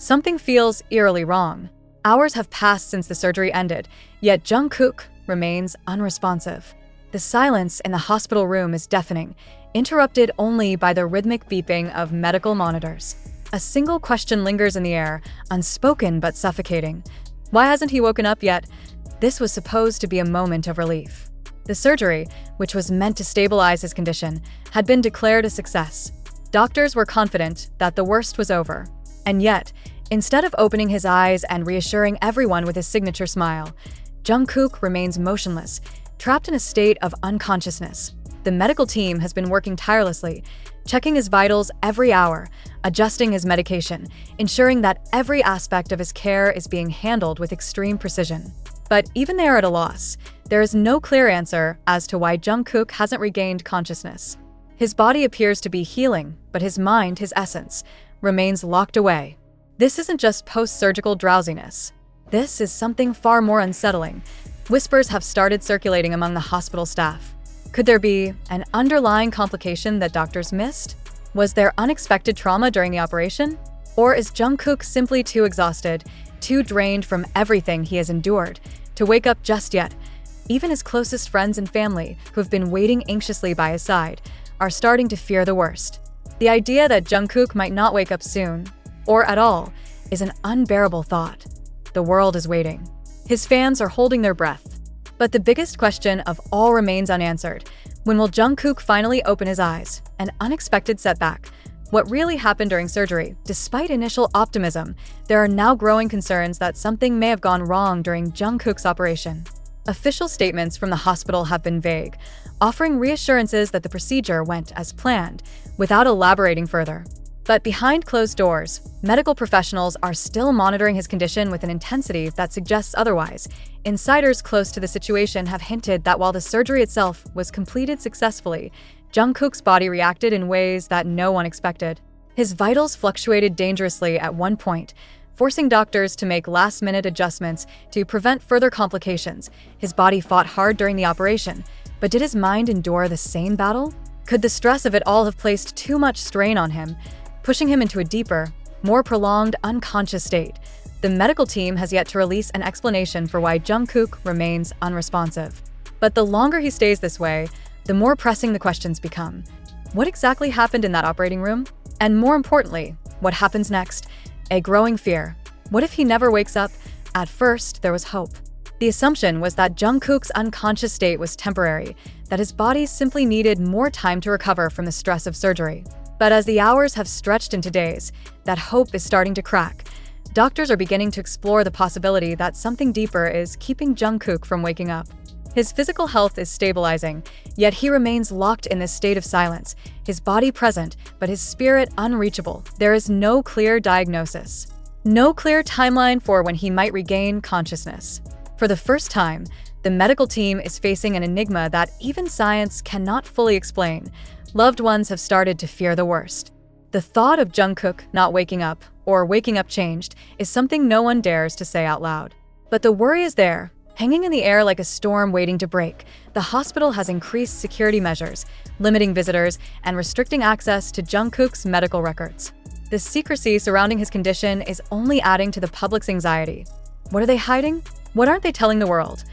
Something feels eerily wrong. Hours have passed since the surgery ended, yet Jungkook remains unresponsive. The silence in the hospital room is deafening, interrupted only by the rhythmic beeping of medical monitors. A single question lingers in the air, unspoken but suffocating. Why hasn't he woken up yet? This was supposed to be a moment of relief. The surgery, which was meant to stabilize his condition, had been declared a success. Doctors were confident that the worst was over. And yet, instead of opening his eyes and reassuring everyone with his signature smile, Jungkook remains motionless, trapped in a state of unconsciousness. The medical team has been working tirelessly, checking his vitals every hour, adjusting his medication, ensuring that every aspect of his care is being handled with extreme precision. But even they are at a loss. There is no clear answer as to why Jungkook hasn't regained consciousness. His body appears to be healing, but his mind, his essence, remains locked away. This isn't just post-surgical drowsiness. This is something far more unsettling. Whispers have started circulating among the hospital staff. Could there be an underlying complication that doctors missed? Was there unexpected trauma during the operation? Or is Jungkook simply too exhausted, too drained from everything he has endured, to wake up just yet? Even his closest friends and family, who have been waiting anxiously by his side, are starting to fear the worst. The idea that Jungkook might not wake up soon, or at all, is an unbearable thought. The world is waiting. His fans are holding their breath. But the biggest question of all remains unanswered. When will Jungkook finally open his eyes? An unexpected setback. What really happened during surgery? Despite initial optimism, there are now growing concerns that something may have gone wrong during Jungkook's operation. Official statements from the hospital have been vague, offering reassurances that the procedure went as planned, without elaborating further. But behind closed doors, medical professionals are still monitoring his condition with an intensity that suggests otherwise. Insiders close to the situation have hinted that while the surgery itself was completed successfully, Jungkook's body reacted in ways that no one expected. His vitals fluctuated dangerously at one point, forcing doctors to make last-minute adjustments to prevent further complications. His body fought hard during the operation, but did his mind endure the same battle? Could the stress of it all have placed too much strain on him, pushing him into a deeper, more prolonged, unconscious state? The medical team has yet to release an explanation for why Jungkook remains unresponsive. But the longer he stays this way, the more pressing the questions become. What exactly happened in that operating room? And more importantly, what happens next? A growing fear. What if he never wakes up? At first, there was hope. The assumption was that Jungkook's unconscious state was temporary, that his body simply needed more time to recover from the stress of surgery. But as the hours have stretched into days, that hope is starting to crack. Doctors are beginning to explore the possibility that something deeper is keeping Jungkook from waking up. His physical health is stabilizing, yet he remains locked in this state of silence, his body present, but his spirit unreachable. There is no clear diagnosis, no clear timeline for when he might regain consciousness. For the first time, the medical team is facing an enigma that even science cannot fully explain. Loved ones have started to fear the worst. The thought of Jungkook not waking up, or waking up changed, is something no one dares to say out loud. But the worry is there, hanging in the air like a storm waiting to break. The hospital has increased security measures, limiting visitors and restricting access to Jungkook's medical records. The secrecy surrounding his condition is only adding to the public's anxiety. What are they hiding? What aren't they telling the world?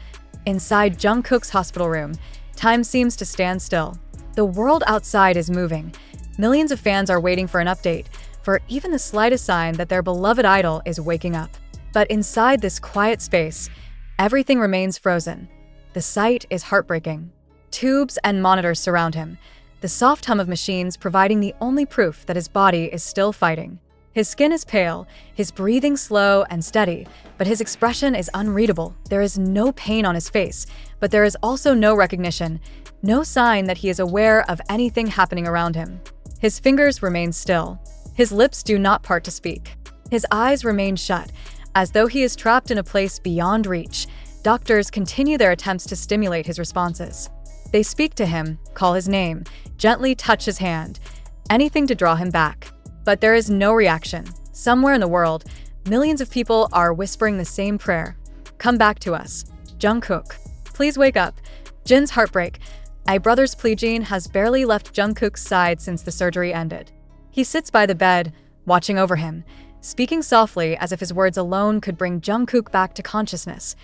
Inside Jungkook's hospital room, time seems to stand still. The world outside is moving. Millions of fans are waiting for an update, for even the slightest sign that their beloved idol is waking up. But inside this quiet space, everything remains frozen. The sight is heartbreaking. Tubes and monitors surround him, the soft hum of machines providing the only proof that his body is still fighting. His skin is pale, his breathing slow and steady, but his expression is unreadable. There is no pain on his face, but there is also no recognition, no sign that he is aware of anything happening around him. His fingers remain still. His lips do not part to speak. His eyes remain shut, as though he is trapped in a place beyond reach. Doctors continue their attempts to stimulate his responses. They speak to him, call his name, gently touch his hand, anything to draw him back. But there is no reaction. Somewhere in the world, millions of people are whispering the same prayer. Come back to us. Jungkook, please wake up. Jin's heartbreak. A brother's plea. Jin has barely left Jungkook's side since the surgery ended. He sits by the bed, watching over him, speaking softly as if his words alone could bring Jungkook back to consciousness.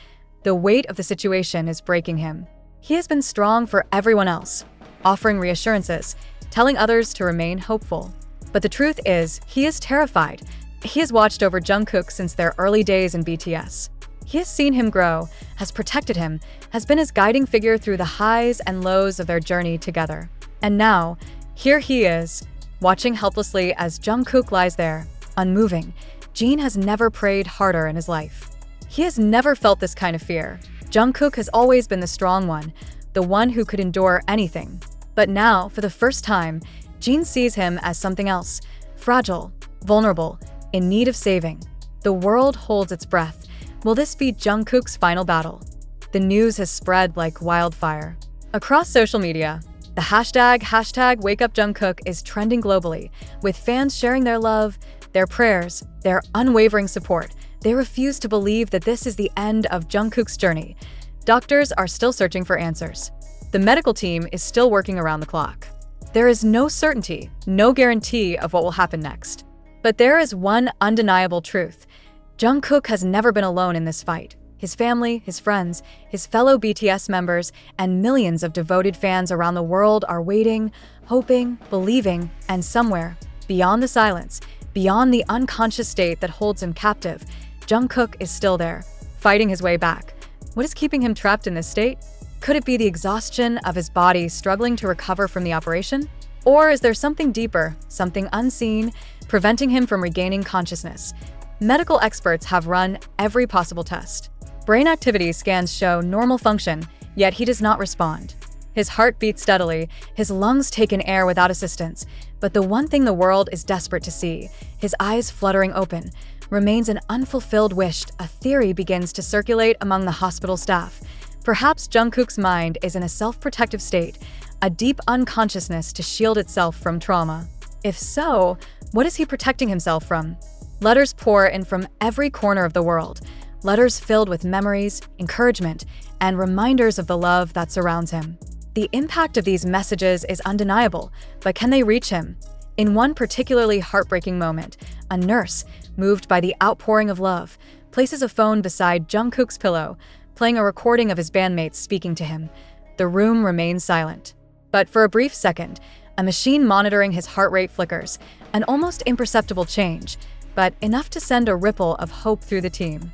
The weight of the situation is breaking him. He has been strong for everyone else, offering reassurances, telling others to remain hopeful. But the truth is, he is terrified. He has watched over Jungkook since their early days in BTS. He has seen him grow, has protected him, has been his guiding figure through the highs and lows of their journey together. And now, here he is, watching helplessly as Jungkook lies there, unmoving. Jin has never prayed harder in his life. He has never felt this kind of fear. Jungkook has always been the strong one, the one who could endure anything. But now, for the first time, Jin sees him as something else, fragile, vulnerable, in need of saving. The world holds its breath. Will this be Jungkook's final battle? The news has spread like wildfire. Across social media, the hashtag #WakeUpJungkook is trending globally, with fans sharing their love, their prayers, their unwavering support. They refuse to believe that this is the end of Jungkook's journey. Doctors are still searching for answers. The medical team is still working around the clock. There is no certainty, no guarantee of what will happen next. But there is one undeniable truth. Jungkook has never been alone in this fight. His family, his friends, his fellow BTS members, and millions of devoted fans around the world are waiting, hoping, believing, and somewhere, beyond the silence, beyond the unconscious state that holds him captive, Jungkook is still there, fighting his way back. What is keeping him trapped in this state? Could it be the exhaustion of his body struggling to recover from the operation? Or is there something deeper, something unseen, preventing him from regaining consciousness? Medical experts have run every possible test. Brain activity scans show normal function, yet he does not respond. His heart beats steadily, his lungs take in air without assistance. But the one thing the world is desperate to see, his eyes fluttering open, remains an unfulfilled wish. A theory begins to circulate among the hospital staff. Perhaps Jungkook's mind is in a self-protective state, a deep unconsciousness to shield itself from trauma. If so, what is he protecting himself from? Letters pour in from every corner of the world, letters filled with memories, encouragement, and reminders of the love that surrounds him. The impact of these messages is undeniable, but can they reach him? In one particularly heartbreaking moment, a nurse, moved by the outpouring of love, places a phone beside Jungkook's pillow, playing a recording of his bandmates speaking to him. The room remains silent. But for a brief second, a machine monitoring his heart rate flickers, an almost imperceptible change, but enough to send a ripple of hope through the team.